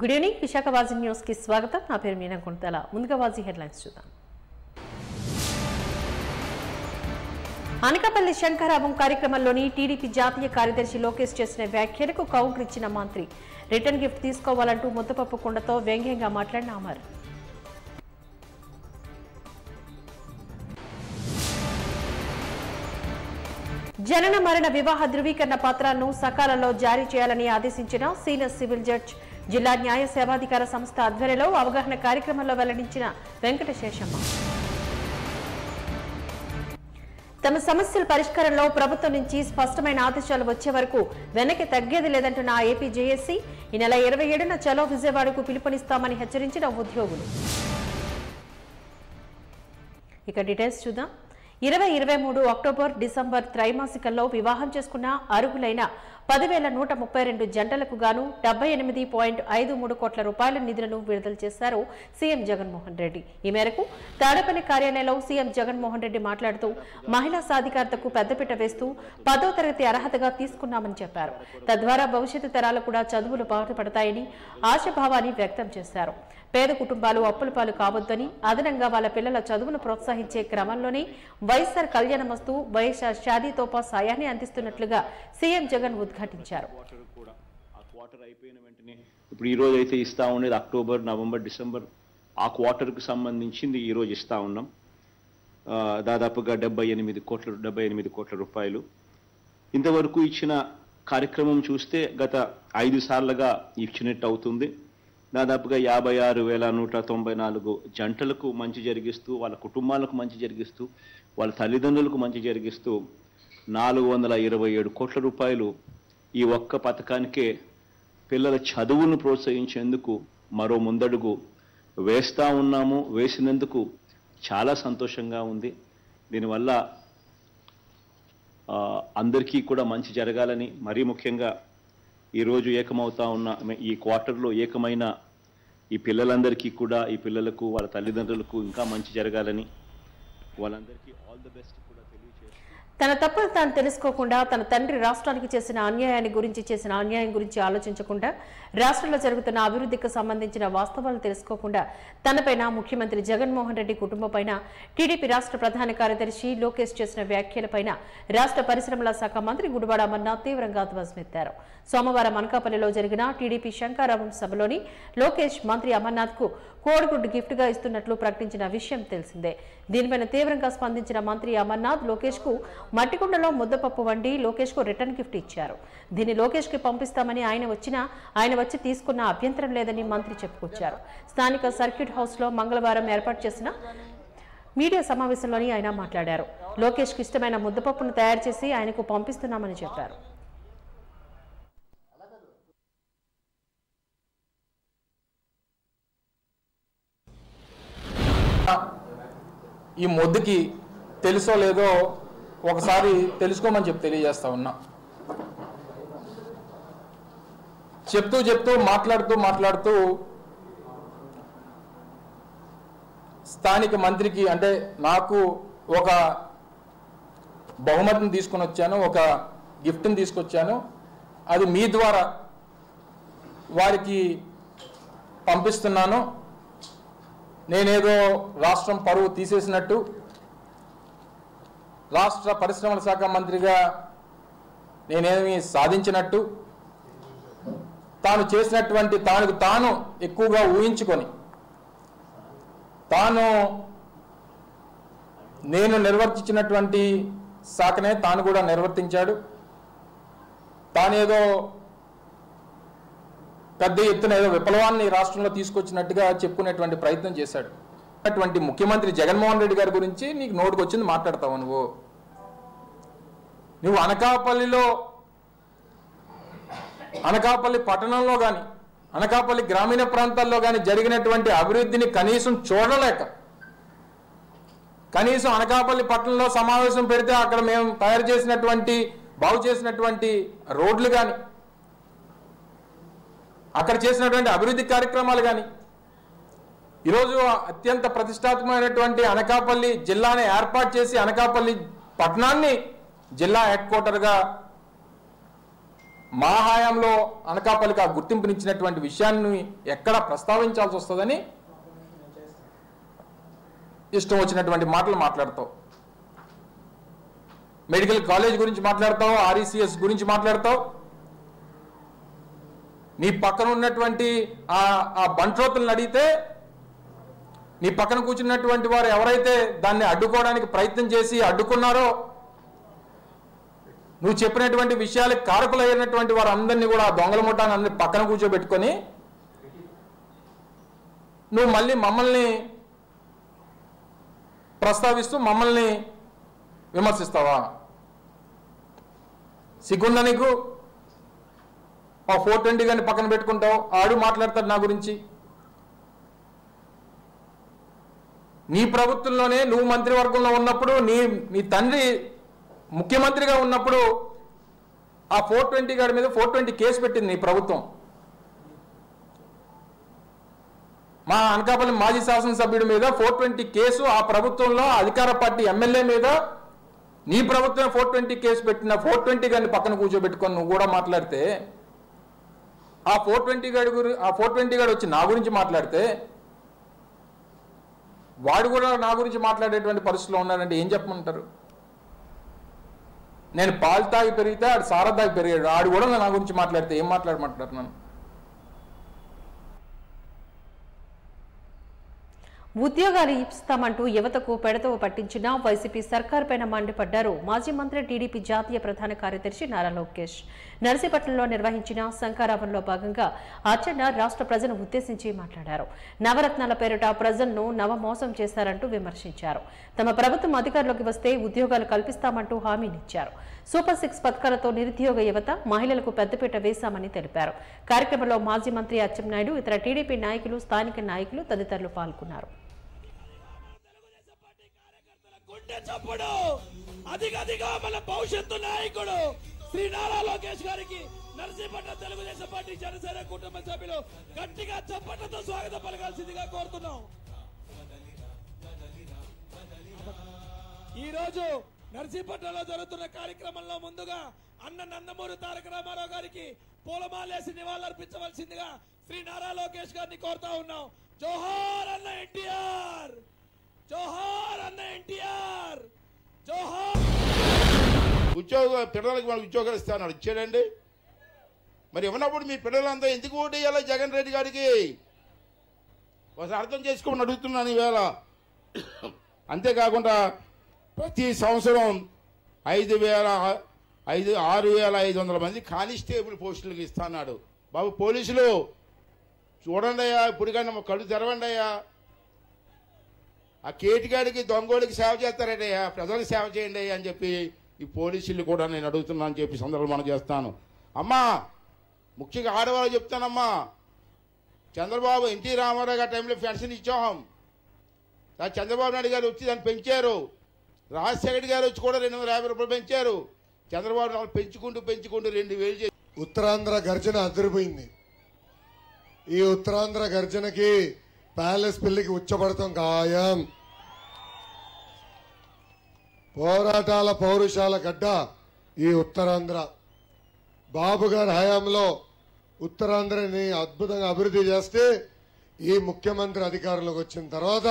Good evening Visakha వాజీ news కి స్వాగతం. నా పేరు మీనా గుంతల. ముందుగా వాజీ హెడ్లైన్స్ చూద్దాం. అనకాపల్లి శంకరాభం కార్యక్రమంలోని టీడీపీ జాతీయ కార్యదర్శి లోకేష్ చేసిన వ్యాఖ్యలకు కౌంటర్ ఇచ్చిన మంత్రి. రిటర్న్ గిఫ్ట్ తీసుకోవాలంటూ ముద్దపప్పు కుండతో వ్యంగ్యంగా మాట్లాడిన అమర్. జనన మరణ వివాహ ధృవీకరణ పత్రాలను సకాలంలో జారీ చేయాలని ఆదేశించిన సీనియర్ సివిల్ జడ్జ్. జిల్లా న్యాయ సేవాధికార సంస్థ ఆధ్వర్యంలో అవగాహన కార్యక్రమంలో వెల్లడించిన వెంకటశేషమ్మ. తమ సమస్యల పరిష్కారంలో ప్రభుత్వం నుంచి స్పష్టమైన ఆదేశాలు వచ్చే వరకు వెనక్కి తగ్గేది లేదంటున్న ఏపీ జేఏసీ. ఈ నెల 27న చలో విజయవాడకు పిలుపునిస్తామని హెచ్చరించిన ఉద్యోగులు. ఇక డీటెయిల్స్ చూద్దాం. 2023 అక్టోబర్ డిసెంబర్ త్రైమాసికంలో వివాహం చేసుకున్న అర్హులైన 10,132 జంటలకు గాను 78.53 కోట్ల రూపాయల నిధులను విడుదల చేశారు సీఎం జగన్మోహన్ రెడ్డి. ఈ మేరకు తాడేపల్లి కార్యాలయంలో సీఎం జగన్మోహన్ రెడ్డి మాట్లాడుతూ మహిళా సాధికారతకు పెద్దపీట వేస్తూ 10వ తరగతి అర్హతగా తీసుకున్నామని చెప్పారు. తద్వారా భవిష్యత్తు తరాలు కూడా చదువులు బాగుపడతాయని ఆశాభావాన్ని వ్యక్తం చేశారు. పేద కుటుంబాలు అప్పుల పాలు కావద్దని, అదనంగా వాళ్ళ పిల్లల చదువును ప్రోత్సహించే క్రమంలోనే వైఎస్ఆర్ కళ్యాణమస్తు వైఎస్ఆర్ షాదీ తోపా సాయాన్ని అందిస్తున్నట్లుగా సీఎం జగన్ ఉద్ఘాటించారు. ఇప్పుడు ఈ రోజు అయితే ఇస్తా ఉండేది అక్టోబర్, నవంబర్, డిసెంబర్ ఆ క్వార్టర్కి సంబంధించింది ఈ రోజు ఇస్తా ఉన్నాం. దాదాపుగా 78 కోట్ల రూపాయలు. ఇంతవరకు ఇచ్చిన కార్యక్రమం చూస్తే గత 5 సార్లుగా ఇచ్చినట్టు అవుతుంది. దాదాపుగా 56,194 జంటలకు మంచి జరిగిస్తూ, వాళ్ళ కుటుంబాలకు మంచి జరిగిస్తూ, వాళ్ళ తల్లిదండ్రులకు మంచి జరిగిస్తూ 427 కోట్ల రూపాయలు ఈ ఒక్క పథకానికే పిల్లల చదువును ప్రోత్సహించేందుకు మరో ముందడుగు వేస్తా ఉన్నాము. వేసినందుకు చాలా సంతోషంగా ఉంది. దీనివల్ల అందరికీ కూడా మంచి జరగాలని, మరీ ముఖ్యంగా ఈరోజు ఏకమవుతా ఉన్న ఈ క్వార్టర్లో ఏకమైన ఈ పిల్లలందరికీ కూడా, ఈ పిల్లలకు వాళ్ళ తల్లిదండ్రులకు ఇంకా మంచి జరగాలని వాళ్ళందరికీ ఆల్ ది బెస్ట్ కూడా తెలియజేస్తాను. తన తప్పులు తాను తెలుసుకోకుండా, తన తండ్రి రాష్ట్రానికి చేసిన అన్యాయం గురించి ఆలోచించకుండా, రాష్ట్రంలో జరుగుతున్న అభివృద్ధికి సంబంధించిన వాస్తవాలు తెలుసుకోకుండా తనపైన ముఖ్యమంత్రి జగన్మోహన్ రెడ్డి కుటుంబంపైన టీడీపీ రాష్ట్ర ప్రధాన కార్యదర్శి లోకేష్ చేసిన వ్యాఖ్యలపైన రాష్ట్ర పరిశ్రమల శాఖ మంత్రి గుడివాడ అమర్నాథ్ తీవ్రంగా ధ్వజమెత్తారు. సోమవారం అనకాపల్లిలో జరిగిన టీడీపీ శంకరాభం సభలోని లోకేష్ మంత్రి అమర్నాథ్ కు కోడిగుడ్డు గిఫ్ట్ గా ఇస్తున్నట్లు ప్రకటించిన విషయం తెలిసిందే. దీనిపైన తీవ్రంగా స్పందించిన మంత్రి అమర్నాథ్ లోకేష్ కు మట్టికుండలో ముద్దపప్పు వండి లోకేష్ కు రిటర్న్ గిఫ్ట్ ఇచ్చారు. దీన్ని లోకేష్ కి పంపిస్తామని ఆయన వచ్చి తీసుకున్న అభ్యంతరం లేదని మంత్రి చెప్పుకొచ్చారు. స్థానిక సర్క్యూట్ హౌస్ లో మంగళవారం ఏర్పాటు చేసిన మీడియా సమావేశంలోని ఆయన మాట్లాడారు. లోకేష్ కు ఇష్టమైన ముద్దపప్పును తయారు చేసి ఆయనకు పంపిస్తున్నామని చెప్పారు. ఈ మొద్దుకి తెలుసో లేదో ఒకసారి తెలుసుకోమని చెప్పి తెలియజేస్తా ఉన్నా. చెప్తూ మాట్లాడుతూ స్థానిక మంత్రికి, అంటే నాకు ఒక బహుమతిని తీసుకొని వచ్చాను, ఒక గిఫ్ట్ని తీసుకొచ్చాను, అది మీ ద్వారా వారికి పంపిస్తున్నాను, నేనేదో రాష్ట్రం పరువు తీసేసినట్టు, రాష్ట్ర పరిశ్రమల శాఖ మంత్రిగా నేనేమి సాధించినట్టు, తాను చేసినటువంటి తాను ఎక్కువగా ఊహించుకొని నేను నిర్వర్తించినటువంటి శాఖనే తాను కూడా నిర్వర్తించాడు, తానేదో పెద్ద ఎత్తున ఏదో విప్లవాన్ని రాష్ట్రంలో తీసుకొచ్చినట్టుగా చెప్పుకునేటువంటి ప్రయత్నం చేశాడు. అటువంటి ముఖ్యమంత్రి జగన్మోహన్ రెడ్డి గారి గురించి నీకు నోటికి వచ్చింది మాట్లాడతావు. నువ్వు అనకాపల్లి పట్టణంలో కానీ, అనకాపల్లి గ్రామీణ ప్రాంతాల్లో కానీ జరిగినటువంటి అభివృద్ధిని కనీసం చూడలేక, కనీసం అనకాపల్లి పట్టణంలో సమావేశం పెడితే అక్కడ మేము తయారు చేసినటువంటి, బాగు చేసినటువంటి రోడ్లు కానీ, అక్కడ చేసినటువంటి అభివృద్ధి కార్యక్రమాలు కానీ, ఈరోజు అత్యంత ప్రతిష్టాత్మకమైనటువంటి అనకాపల్లి జిల్లాని ఏర్పాటు చేసి అనకాపల్లి పట్టణాన్ని జిల్లా హెడ్ క్వార్టర్గా మా హయాంలో అనకాపల్లికి ఆ గుర్తింపునిచ్చినటువంటి విషయాన్ని ఎక్కడ ప్రస్తావించాల్సి వస్తుందని ఇష్టం వచ్చినటువంటి మాటలు మాట్లాడతావు. మెడికల్ కాలేజ్ గురించి మాట్లాడతావు, RECS గురించి మాట్లాడతావు. నీ పక్కన ఉన్నటువంటి ఆ బంట్రోతులను అడిగితే నీ పక్కన కూర్చున్నటువంటి వారు ఎవరైతే దాన్ని అడ్డుకోవడానికి ప్రయత్నం చేసి అడ్డుకున్నారో, నువ్వు చెప్పినటువంటి విషయాలకు కారకులైనటువంటి వారు అందరినీ కూడా దొంగల ముఠాన్ని అందరినీ పక్కన కూర్చోబెట్టుకొని నువ్వు మళ్ళీ మమ్మల్ని ప్రస్తావిస్తూ మమ్మల్ని విమర్శిస్తావా? సిగ్గుందా నీకు? ఆ 420 గారిని పక్కన పెట్టుకుంటావు, ఆడు మాట్లాడతాడు నా గురించి. నీ ప్రభుత్వంలోనే నువ్వు మంత్రివర్గంలో ఉన్నప్పుడు నీ తండ్రి ముఖ్యమంత్రిగా ఉన్నప్పుడు ఆ 420 గారి మీద 420 కేసు పెట్టింది నీ ప్రభుత్వం. మా అనకాపల్లి మాజీ శాసనసభ్యుడి మీద 420 కేసు ఆ ప్రభుత్వంలో అధికార పార్టీ ఎమ్మెల్యే మీద నీ ప్రభుత్వం 420 కేసు పెట్టిన 420 గారిని పక్కన కూర్చోబెట్టుకొని నువ్వు కూడా మాట్లాడితే, ఆ 420 గారు వచ్చి నా గురించి మాట్లాడితే వాడు కూడా నా గురించి మాట్లాడేటువంటి పరిస్థితిలో ఉన్నాడంటే ఏం చెప్పమంటారు? నేను పాలు తాగి పెరిగితే ఆడు సారా తాగి పెరిగాడు, ఆడు కూడా నా గురించి మాట్లాడితే ఏం మాట్లాడమంటారు నన్ను? ఉద్యోగాలు ఇస్తామంటూ యువతకు పెడతవ పట్టించిన వైసీపీ సర్కార్ పైన మండిపడ్డారు మాజీ మంత్రి టీడీపీ జాతీయ ప్రధాన కార్యదర్శి నారా లోకేష్. నర్సీపట్నంలో నిర్వహించిన శంఖారావంలో భాగంగా అచ్చెన్న రాష్ట్ర ప్రజలను ఉద్దేశించి మాట్లాడారు. నవరత్నాల పేరిట ప్రజలను నవమోసం చేశారంటూ విమర్శించారు. తమ ప్రభుత్వం అధికారంలోకి వస్తే ఉద్యోగాలు కల్పిస్తామంటూ హామీనిచ్చారు. సూపర్ 6 పథకాలతో నిరుద్యోగ యువత, మహిళలకు పెద్దపీట వేశామని తెలిపారు. కార్యక్రమంలో మాజీ మంత్రి అచ్చెన్నాయుడు, ఇతర టీడీపీ నాయకులు, స్థానిక నాయకులు తదితరులు పాల్గొన్నారు. అధిగదిగా మన భవిష్యత్తు నాయకుడు శ్రీ నారా లోకేష్ గారికి నర్సీపట్నం తెలుగుదేశం పార్టీ జనసేన కుటుంబ సభ్యులు గట్టిగా చప్పట్లతో స్వాగతం పలకాల్సిందిగా కోరుతున్నాం. ఈ రోజు నర్సీపట్నంలో జరుగుతున్న కార్యక్రమంలో ముందుగా అన్న నందమూరి తారక రామారావు గారికి పూలమాలేసి నివాళులర్పించవలసిందిగా శ్రీ నారా లోకేష్ గారిని కోరుతా ఉన్నాం. జోహార్ అన్న ఎన్టీఆర్, జోహార్ అన్న ఎన్టీఆర్, జోహార్. పిల్లలకి వాళ్ళు ఉద్యోగాలు ఇస్తాను ఇచ్చాడండి. మరి ఇవ్వనప్పుడు మీ పిల్లలంతా ఎందుకు ఓటు వేయాలి జగన్ రెడ్డి గారికి? ఒకసారి అర్థం చేసుకోమని అడుగుతున్నాను ఈవేళ. అంతేకాకుండా ప్రతి సంవత్సరం 6,500 మంది కానిస్టేబుల్ పోస్టులకు ఇస్తున్నాడు. బాబు పోలీసులు చూడండి అయ్యా, ఇప్పుడుకన్నా కళ్ళు తెరవండి అయ్యా. ఆ కేటిగాడికి దొంగోడికి సేవ చేస్తారయ్యా, ప్రజలకు సేవ చేయండి అయ్యా అని చెప్పి ఈ పోలీసులు కూడా నేను అడుగుతున్నాను అని చెప్పి సందర్భంలో మనం చేస్తాను. అమ్మా ముఖ్యంగా ఆడవాళ్ళు చెప్తానమ్మా, చంద్రబాబు ఎన్టీ రామారావు గారి టైంలో పెన్షన్ ఇచ్చాం. చంద్రబాబు నాయుడు గారు వచ్చి దాన్ని పెంచారు. రాజశేఖర్ గారు వచ్చి కూడా 250 రూపాయలు పెంచారు. చంద్రబాబు నాయుడు పెంచుకుంటూ 2,000 చేసి ఉత్తరాంధ్ర గర్జన అదిరిపోయింది. ఈ ఉత్తరాంధ్ర గర్జనకి ప్యాలెస్ పిల్లికి ఉచ్చబడతాం ఖాయం. పోరాటాల పౌరుషాల గడ్డ ఈ ఉత్తరాంధ్ర. బాబు గారి హయాంలో ఉత్తరాంధ్రని అద్భుతంగా అభివృద్ధి చేస్తే ఈ ముఖ్యమంత్రి అధికారంలోకి వచ్చిన తర్వాత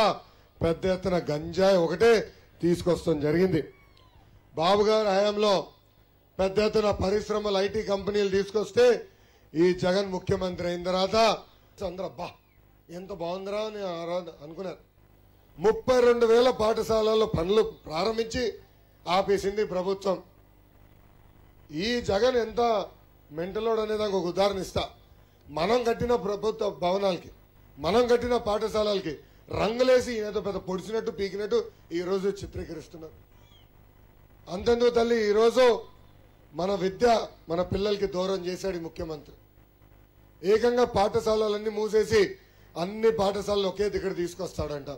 పెద్ద ఎత్తున గంజాయి ఒకటే తీసుకొస్తాం జరిగింది. బాబు గారి హయాంలో పెద్ద ఎత్తున పరిశ్రమలు, IT కంపెనీలు తీసుకొస్తే ఈ జగన్ ముఖ్యమంత్రి అయిన తర్వాత అందరూ బా ఎంత బాగుందిరా అని అనుకున్నారు. 32,000 పాఠశాలల్లో పనులు ప్రారంభించి ఆపేసింది ప్రభుత్వం. ఈ జగన్ ఎంత మెంటలోడ్ అనే దానికి ఒక ఉదాహరణ ఇస్తా. మనం కట్టిన ప్రభుత్వ భవనాలకి, మనం కట్టిన పాఠశాలలకి రంగులేసి ఏదో పెద్ద పొడిచినట్టు పీకినట్టు ఈరోజు చిత్రీకరిస్తున్నారు. అంతెందుకు తల్లి, ఈరోజు మన విద్య మన పిల్లలకి దూరం చేశాడు ముఖ్యమంత్రి. ఏకంగా పాఠశాలలన్నీ మూసేసి అన్ని పాఠశాలలు ఒకే దగ్గర తీసుకొస్తాడంట.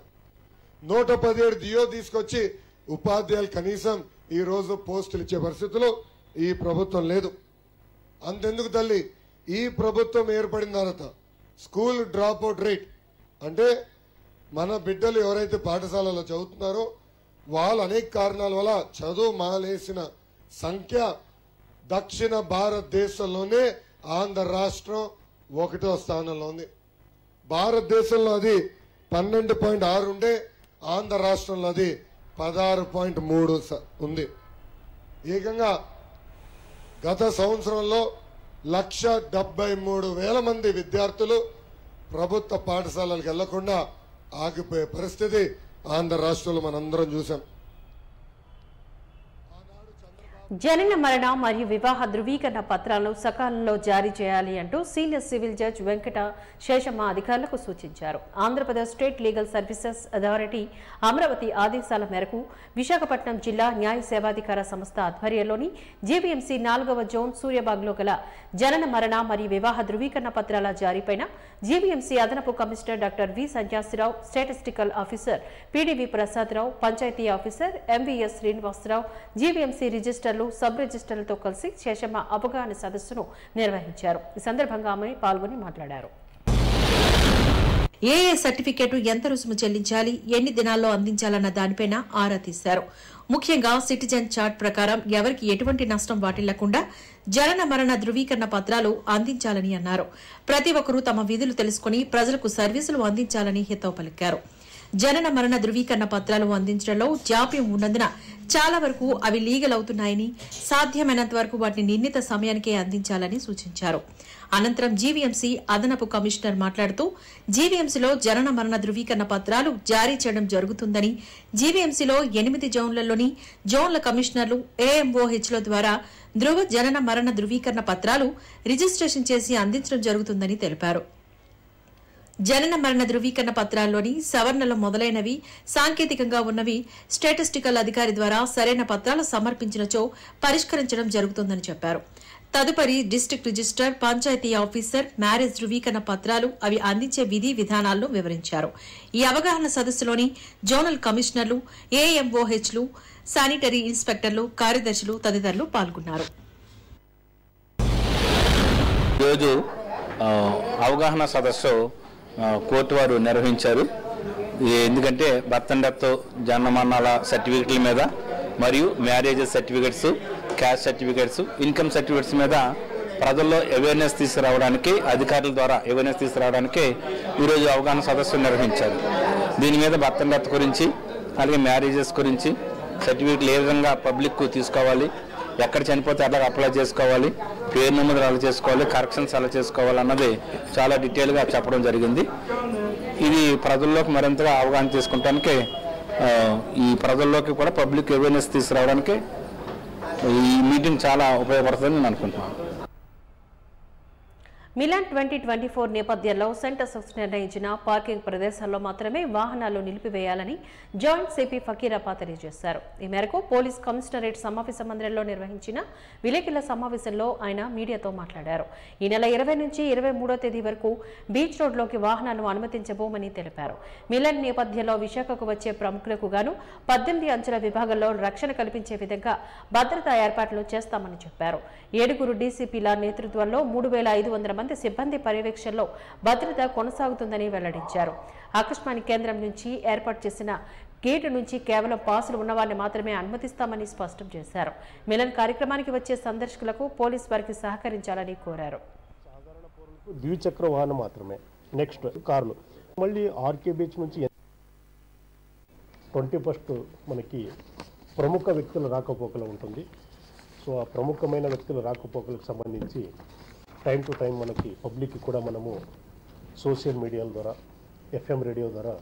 117 జియో తీసుకొచ్చి ఉపాధ్యాయులు కనీసం ఈ రోజు పోస్టులు ఇచ్చే పరిస్థితులు ఈ ప్రభుత్వం లేదు. అంతెందుకు తల్లి, ఈ ప్రభుత్వం ఏర్పడిన తర్వాత స్కూల్ డ్రాప్ అవుట్ రేట్ అంటే మన బిడ్డలు ఎవరైతే పాఠశాలలో చదువుతున్నారో వాళ్ళు అనేక కారణాల వల్ల చదువు మానేసిన సంఖ్య దక్షిణ భారతదేశంలోనే ఆంధ్ర రాష్ట్రం 1వ స్థానంలో ఉంది. భారతదేశంలో అది 12.6 ఉండే ఆంధ్ర రాష్ట్రంలో అది 16.3 ఉంది. ఏకంగా గత సంవత్సరంలో 1,73,000 మంది విద్యార్థులు ప్రభుత్వ పాఠశాలలకు వెళ్లకుండా ఆగిపోయే పరిస్థితి ఆంధ్ర రాష్ట్రంలో మనందరం చూసాం. జనన మరణ మరియు వివాహ ధృవీకరణ పత్రాలను సకాలంలో జారీ చేయాలి అంటూ senior civil judge Venkata Seshamma అధికారులకు సూచించారు. Andhra Pradesh state legal services authority Amaravati ఆదేశాల మేరకు విశాఖపట్నం జిల్లా న్యాయ సేవాధికార సంస్థ ఆధ్వర్యంలోని జీవీఎంసీ 4వ జోన్ సూర్యబాగ్లో గల జనన మరణ మరియు వివాహ ధృవీకరణ పత్రాల జారీపైన జీవీఎంసీ అదనపు commissioner doctor V Sanjasirao, statistical officer PDV Prasadarao, panchayat officer MVS Srinivasarao, GVMC రిజిస్టర్లు సబ్ రిజిస్టర్లతో కలిసి శేషమ్మ అవగాహన సదస్సును నిర్వహించారు. ఈ సందర్భంగా ఆమె పాల్గొని మాట్లాడారు. ఏ సర్టిఫికేట్ ఎంత రుసుము చెల్లించాలి, ఎన్ని దినాల్లో అందించాలన్న దానిపైన ఆరా తీశారు. ముఖ్యంగా సిటిజన్ చార్ట్ ప్రకారం ఎవరికి ఎటువంటి నష్టం వాటిల్లకుండా జనన మరణ ధృవీకరణ పత్రాలు అందించాలని అన్నారు. ప్రతి ఒక్కరూ తమ విధులు తెలుసుకుని ప్రజలకు సర్వీసులు అందించాలని హితవు పలికారు. జనన మరణ ధృవీకరణ పత్రాలు అందించడంలో జాప్యం ఉన్నందున చాలా వరకు అవి లీగల్ అవుతున్నాయని, సాధ్యమైనంత వరకు వాటిని నిర్ణీత సమయానికే అందించాలని సూచించారు. అనంతరం జీవీఎంసీ అదనపు కమిషనర్ మాట్లాడుతూ జీవీఎంసీలో జనన మరణ ధృవీకరణ పత్రాలు జారీ చేయడం జరుగుతుందని, జీవీఎంసీలో 8 జోన్లలోని జోన్ల కమిషనర్లు ఏఎంఓహెచ్ల ద్వారా ధృవ జనన మరణ ధృవీకరణ పత్రాలు రిజిస్ట్రేషన్ చేసి అందించడం జరుగుతుందని తెలిపారు. జనన మరణ ధృవీకరణ పత్రాల్లోని సవరణలు మొదలైనవి సాంకేతికంగా ఉన్నవి స్టాటిస్టికల్ అధికారి ద్వారా సరైన పత్రాలు సమర్పించినచో పరిష్కరించడం జరుగుతుందని చెప్పారు. తదుపరి district register, panchayati officer, marriage ధృవీకరణ పత్రాలు అవి అందించే విధి విధానాలను వివరించారు. ఈ అవగాహన సదస్సులోని జోనల్ కమిషనర్లు, ఏఎంఓహెచ్లు, శానిటరీ ఇన్స్పెక్టర్లు, కార్యదర్శులు తదితరులు పాల్గొన్నారు. ఈరోజు అవగాహన సదస్సు కోర్టు వారు నిర్వహించారు. ఎందుకంటే బర్త్ అండ్ డెత్ జన్మమరణాల సర్టిఫికెట్ల మీద మరియు marriage certificates, caste certificates, income certificates మీద ప్రజల్లో అవేర్నెస్ తీసుకురావడానికి, అధికారుల ద్వారా అవేర్నెస్ తీసుకురావడానికి ఈరోజు అవగాహన సదస్సు నిర్వహించారు. దీని మీద బర్త్ అండ్ డెత్ గురించి, అలాగే మ్యారేజెస్ గురించి, సర్టిఫికెట్లు ఏ విధంగా పబ్లిక్ తీసుకోవాలి, ఎక్కడ చనిపోతే అలా అప్లై చేసుకోవాలి, పేరు నమోదు ఎలా చేసుకోవాలి, కరెక్షన్స్ ఎలా చేసుకోవాలి అన్నది చాలా డీటెయిల్గా చెప్పడం జరిగింది. ఇది ప్రజల్లోకి మరింతగా అవగాహన తీసుకుంటానికి, ఈ ప్రజల్లోకి కూడా పబ్లిక్ అవేర్నెస్ తీసుకురావడానికి ఈ మీటింగ్ చాలా ఉపయోగపడుతుందని నేను అనుకుంటున్నాను. మిలాన్ 2024 నేపథ్యంలో సెంటర్ సబ్స్ నిర్ణయించిన పార్కింగ్ ప్రదేశాల్లో మాత్రమే వాహనాలు నిలిపివేయాలని జాయింట్ సిపి ఫకీరాపా తెలియజేశారు. ఈ మేరకు పోలీస్ కమిషనరేట్ సమావేశ మందిరంలో నిర్వహించిన విలేకరుల సమావేశంలో ఆయన మీడియాతో మాట్లాడారు. ఈ నెల 20 నుంచి 23వ తేదీ వరకు బీచ్ రోడ్లోకి వాహనాలను అనుమతించబోమని తెలిపారు. మిలాన్ నేపథ్యంలో విశాఖకు వచ్చే ప్రముఖులకు గాను 18 అంచెల విభాగంలో రక్షణ కల్పించే విధంగా భద్రతా ఏర్పాట్లు చేస్తామని చెప్పారు. 7 డీసీపీల నేతృత్వంలో 3,500 మంది సిబ్బంది పర్యవేక్షణలో భద్రత కొనసాగుతుందని వెల్లడించారు. ఆకాశవాణి కేంద్రం నుంచి ఏర్పాటు చేసిన గేటు నుంచి కేవలం పాసులు ఉన్నవారిని మాత్రమే అనుమతిస్తామని స్పష్టం చేశారు. మిలన్ కార్యక్రమానికి వచ్చే సందర్శకులకు పోలీస్ వారికి సహకరించాలని కోరారు. ద్విచక్ర వాహనం మాత్రమే. నెక్స్ట్ కార్లు మళ్ళీ ఆర్కే బీచ్ నుంచి 21st మనకి ప్రముఖ వ్యక్తుల రాకపోకలు ఉంటుంది. సో ఆ ప్రముఖమైన వ్యక్తుల రాకపోకలకు సంబంధించి టైం టు టైం మనకి పబ్లిక్కి కూడా మనము సోషల్ మీడియాల ద్వారా, ఎఫ్ఎం రేడియో ద్వారా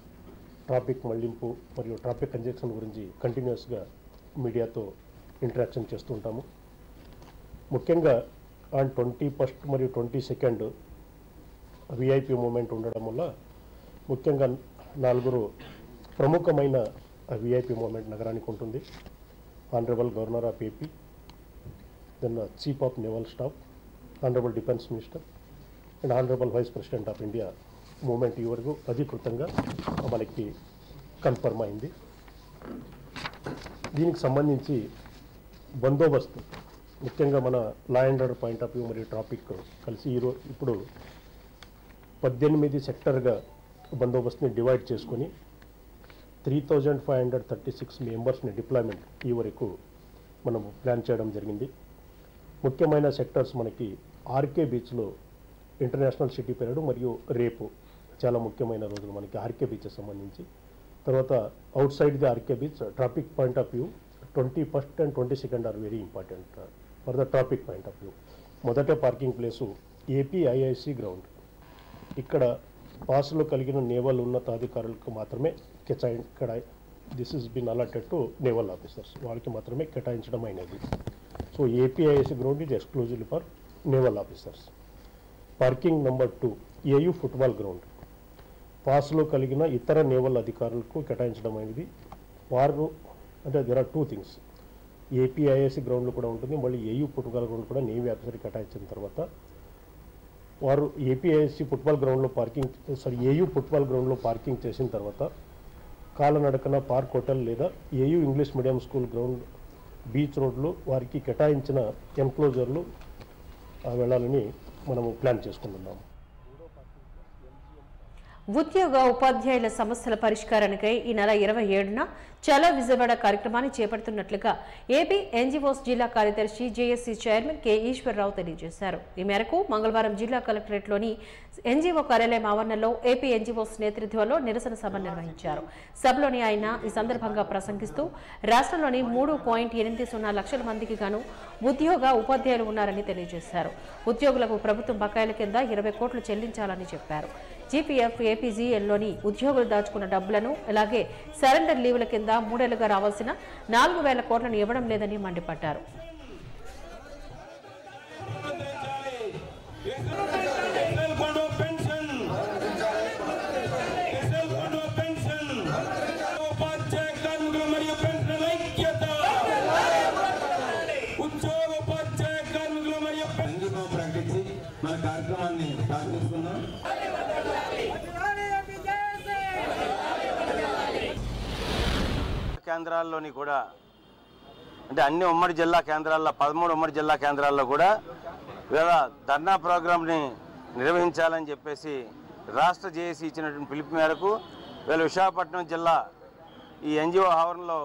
ట్రాఫిక్ మళ్లింపు మరియు ట్రాఫిక్ కంజెక్షన్ గురించి కంటిన్యూస్గా మీడియాతో ఇంటరాక్షన్ చేస్తూ ఉంటాము. ముఖ్యంగా ఆన్ 21st మరియు 22nd విఐపి మూమెంట్ ఉండడం వల్ల ముఖ్యంగా 4 ప్రముఖమైన విఐపి మూమెంట్ నగరానికి ఉంటుంది. Honourable governor of AP, then chief of naval staff, honourable defence minister and honourable vice president of India movement ఈ వరకు అధికృతంగా మనకి కన్ఫర్మ్ అయింది. దీనికి సంబంధించి బందోబస్తు ముఖ్యంగా మన law and order point of view మరియు ట్రాఫిక్ కలిసి ఇప్పుడు 18 సెక్టర్గా బందోబస్తుని డివైడ్ చేసుకొని 3,536 మెంబర్స్ని డిప్లాయ్మెంట్ ఈ వరకు మనం ప్లాన్ చేయడం జరిగింది. ముఖ్యమైన సెక్టర్స్ మనకి ఆర్కే బీచ్లో ఇంటర్నేషనల్ సిటీ పీరియడ్ మరియు రేపు చాలా ముఖ్యమైన రోజులు మనకి ఆర్కే బీచ్ సంబంధించి. తర్వాత outside the RK beach traffic point of view 21st and 22nd are very important for the traffic point of view. మొదట పార్కింగ్ ప్లేసు ఏపీఐఐసి గ్రౌండ్. ఇక్కడ పాస్లో కలిగిన నేవల్ ఉన్నతాధికారులకు మాత్రమే this is been allotted to naval officers, వాళ్ళకి మాత్రమే కేటాయించడం అయినది. So APIIC ground is exclusively for naval officers. Parking number 2 AU football ground. పాస్లో కలిగిన ఇతర నేవల్ అధికారులకు కేటాయించడం అయినది. వారు అంటే దేర్ ఆర్ 2 థింగ్స్, ఏపీఐఐసి గ్రౌండ్లో కూడా ఉంటుంది, మళ్ళీ ఏయూ ఫుట్బాల్ గ్రౌండ్ కూడా నేవీ ఆఫీసర్ కేటాయించిన తర్వాత వారు ఏపీఐఐసి ఫుట్బాల్ గ్రౌండ్లో ఏయూ ఫుట్బాల్ గ్రౌండ్లో పార్కింగ్ చేసిన తర్వాత కాలనడకన పార్క్ హోటల్ లేదా AU English medium school ground beach రోడ్లో వారికి కేటాయించిన ఎన్క్లోజర్లు వెళ్ళాలని మనము ప్లాన్ చేసుకుంటున్నాము. ఉద్యోగ ఉపాధ్యాయుల సమస్యల పరిష్కారానికై ఈ నెల 27న చలో విజయవాడ కార్యక్రమాన్ని చేపడుతున్నట్లుగా ఏపీ ఎన్జీఓస్ జిల్లా కార్యదర్శి జేఏసీ చైర్మన్ కె ఈశ్వరరావు తెలియజేశారు. ఈ మేరకు మంగళవారం జిల్లా కలెక్టరేట్లోని ఎన్జీఓ కార్యాలయం ఆవరణలో ఏపీ ఎన్జీఓస్ నేతృత్వంలో నిరసన సభ నిర్వహించారు. సభలోని ఆయన ఈ సందర్భంగా ప్రసంగిస్తూ రాష్ట్రంలోని 3.80 లక్షల మందికి గాను ఉద్యోగ ఉపాధ్యాయులు ఉన్నారని తెలియజేశారు. ఉద్యోగులకు ప్రభుత్వం బకాయిల కింద 20 కోట్లు చెల్లించాలని చెప్పారు. జీపీఎఫ్ ఏపీజీఎల్లోని ఉద్యోగులు దాచుకున్న డబ్బులను అలాగే సరెండర్ లీవుల కింద 3 ఏళ్లుగా రావాల్సిన 4,000 కోట్లను ఇవ్వడం లేదని మండిపడ్డారు. మన కార్యక్రమాన్ని ప్రారంభిస్తున్నాం. కేంద్రాల్లోని కూడా అంటే అన్ని ఉమ్మడి జిల్లా కేంద్రాల్లో 13 ఉమ్మడి జిల్లా కేంద్రాల్లో కూడా ఇవాళ ధర్నా ప్రోగ్రాంని నిర్వహించాలని చెప్పేసి రాష్ట్ర జేఏసీ ఇచ్చినటువంటి పిలుపు మేరకు ఇవాళ విశాఖపట్నం జిల్లా ఈ ఎన్జిఓ ఆవరణలో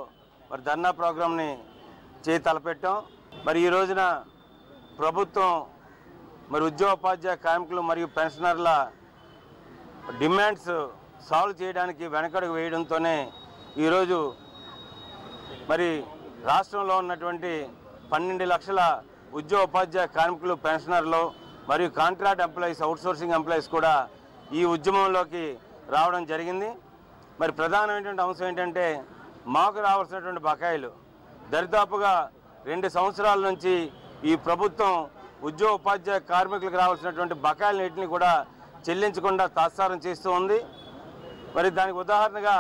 మరి ధర్నా ప్రోగ్రాంని తలపెట్టాం. మరి ఈ రోజున ప్రభుత్వం మరి ఉద్యోగోపాధ్యాయ కార్మికులు మరియు పెన్షనర్ల డిమాండ్స్ సాల్వ్ చేయడానికి వెనకడుగు వేయడంతోనే ఈరోజు మరి రాష్ట్రంలో ఉన్నటువంటి 12 లక్షల ఉద్యోగోపాధ్యాయ కార్మికులు పెన్షనర్లు మరియు కాంట్రాక్ట్ ఎంప్లాయీస్ అవుట్సోర్సింగ్ ఎంప్లాయీస్ కూడా ఈ ఉద్యమంలోకి రావడం జరిగింది. మరి ప్రధానమైనటువంటి అంశం ఏంటంటే మాకు రావాల్సినటువంటి బకాయిలు దరిదాపుగా 2 సంవత్సరాల నుంచి ఈ ప్రభుత్వం ఉద్యోగ ఉపాధ్యాయ కార్మికులకు రావాల్సినటువంటి బకాయిలన్నింటినీ కూడా చెల్లించకుండా తాత్సారం చేస్తూ ఉంది. మరి దానికి ఉదాహరణగా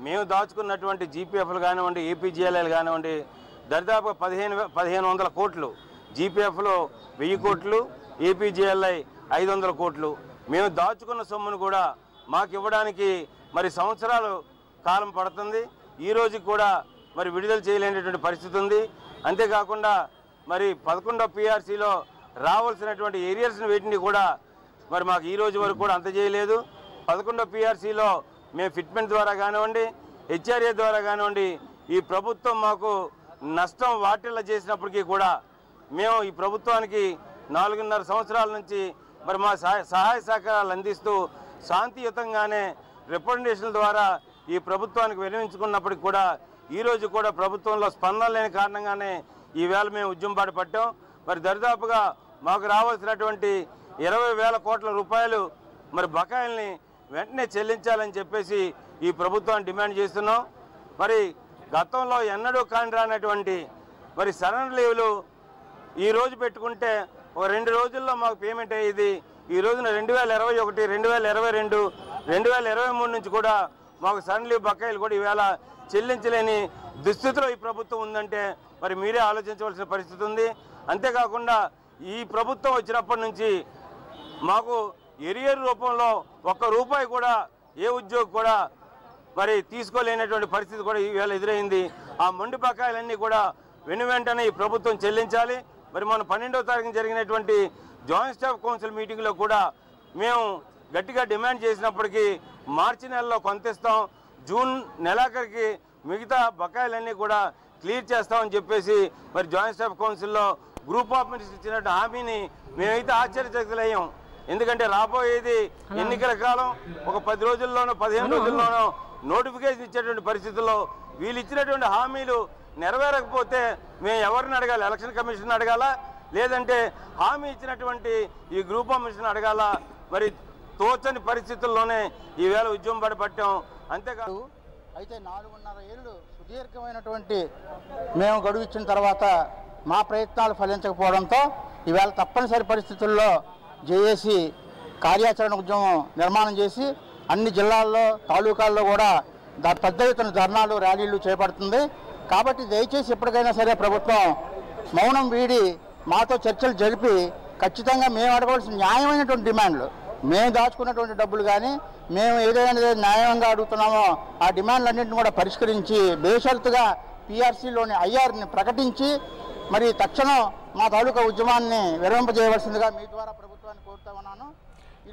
మేము దాచుకున్నటువంటి జీపీఎఫ్లు కానివ్వండి, ఏపీజీఎల్ఐలు కానివ్వండి, దరిదాపుగా 1500 కోట్లు, జీపీఎఫ్లో 1000 కోట్లు, ఏపీజీఎల్ఐ 500 కోట్లు మేము దాచుకున్న సొమ్మును కూడా మాకు ఇవ్వడానికి మరి సంవత్సరాలు కాలం పడుతుంది. ఈ రోజు కూడా మరి విడుదల చేయలేనటువంటి పరిస్థితి ఉంది. అంతేకాకుండా మరి 11వ పిఆర్సీలో రావాల్సినటువంటి ఏరియర్స్ని వీటిని కూడా మరి మాకు ఈ రోజు వరకు కూడా అందజేయలేదు. 11వ పిఆర్సీలో మేము ఫిట్మెంట్ ద్వారా కానివ్వండి, హెచ్ఆర్ఏ ద్వారా కానివ్వండి ఈ ప్రభుత్వం మాకు నష్టం వాటిల్ల చేసినప్పటికీ కూడా మేము ఈ ప్రభుత్వానికి 4.5 సంవత్సరాల నుంచి మరి మా సహాయ సహకారాలు అందిస్తూ శాంతియుతంగానే రిప్రజెంటేషన్ల ద్వారా ఈ ప్రభుత్వానికి విన్నవించుకున్నప్పటికీ కూడా ఈరోజు కూడా ప్రభుత్వంలో స్పందన లేని కారణంగానే ఈవేళ మేము ఉద్యమబాట పట్టాం. మరి దరిదాపుగా మాకు రావాల్సినటువంటి 20,000 కోట్ల రూపాయలు మరి బకాయిల్ని వెంటనే చెల్లించాలని చెప్పేసి ఈ ప్రభుత్వాన్ని డిమాండ్ చేస్తున్నాం. మరి గతంలో ఎన్నడూ కాని రానటువంటి మరి సరెండర్ లీవ్లు ఈ రోజు పెట్టుకుంటే ఒక 2 రోజుల్లో మాకు పేమెంట్ అయ్యేది. ఈ రోజున 2021, 2022, 2023 నుంచి కూడా మాకు సరెండర్ లీవ్ బకాయిలు కూడా ఈవేళ చెల్లించలేని దుస్థితిలో ఈ ప్రభుత్వం ఉందంటే మరి మీరే ఆలోచించవలసిన పరిస్థితి ఉంది. అంతేకాకుండా ఈ ప్రభుత్వం వచ్చినప్పటి నుంచి మాకు ఎరియర్ రూపంలో 1 రూపాయి కూడా ఏ ఉద్యోగి కూడా మరి తీసుకోలేనటువంటి పరిస్థితి కూడా ఈవేళ ఎదురైంది. ఆ మొండి బకాయిలన్నీ కూడా వెంటనే ఈ ప్రభుత్వం చెల్లించాలి. మరి మన 12వ తారీఖున జరిగినటువంటి జాయింట్ స్టాఫ్ కౌన్సిల్ మీటింగ్లో కూడా మేము గట్టిగా డిమాండ్ చేసినప్పటికీ మార్చి నెలలో కొంత ఇస్తాం, జూన్ నెలాఖరికి మిగతా బకాయిలన్నీ కూడా క్లియర్ చేస్తామని చెప్పేసి మరి జాయింట్ స్టాఫ్ కౌన్సిల్లో గ్రూప్ ఆఫ్ మినిస్టర్స్ ఇచ్చినట్టు హామీని మేమైతే ఆశ్చర్యచకితులయ్యాం. ఎందుకంటే రాబోయేది ఎన్నికల కాలం. ఒక 10 రోజుల్లోనో 15 రోజుల్లోనో నోటిఫికేషన్ ఇచ్చేటువంటి పరిస్థితుల్లో వీళ్ళు ఇచ్చినటువంటి హామీలు నెరవేరకపోతే మేము ఎవరిని అడగాలి? ఎలక్షన్ కమిషన్ అడగాల, లేదంటే హామీ ఇచ్చినటువంటి ఈ గ్రూప్ ఆఫ్ మినిస్టర్ని అడగాల? మరి తోచని పరిస్థితుల్లోనే ఈవేళ ఉద్యమం పట్టాం. అంతేకాదు అయితే 4.5 ఏళ్ళు సుదీర్ఘమైనటువంటి మేము గడువు ఇచ్చిన తర్వాత మా ప్రయత్నాలు ఫలించకపోవడంతో ఈవేళ తప్పనిసరి పరిస్థితుల్లో జేఏసీ కార్యాచరణ ఉద్యమం నిర్మాణం చేసి అన్ని జిల్లాల్లో తాలూకాల్లో కూడా పెద్ద ఎత్తున ధర్నాలు ర్యాలీలు చేపడుతుంది. కాబట్టి దయచేసి ఎప్పటికైనా సరే ప్రభుత్వం మౌనం వీడి మాతో చర్చలు జరిపి ఖచ్చితంగా మేము అడగవలసిన న్యాయమైనటువంటి డిమాండ్లు, మేము దాచుకున్నటువంటి డబ్బులు కానీ మేము ఏదైనా న్యాయంగా అడుగుతున్నామో ఆ డిమాండ్లన్నింటినీ కూడా పరిష్కరించి బేషరతుగా పీఆర్సీలోని ఐఆర్ని ప్రకటించి మరి తక్షణం మా తాలూకా ఉద్యమాన్ని విరమింపజేయవలసిందిగా మీ ద్వారా ప్రభుత్వాన్ని కోరుతా ఉన్నాను.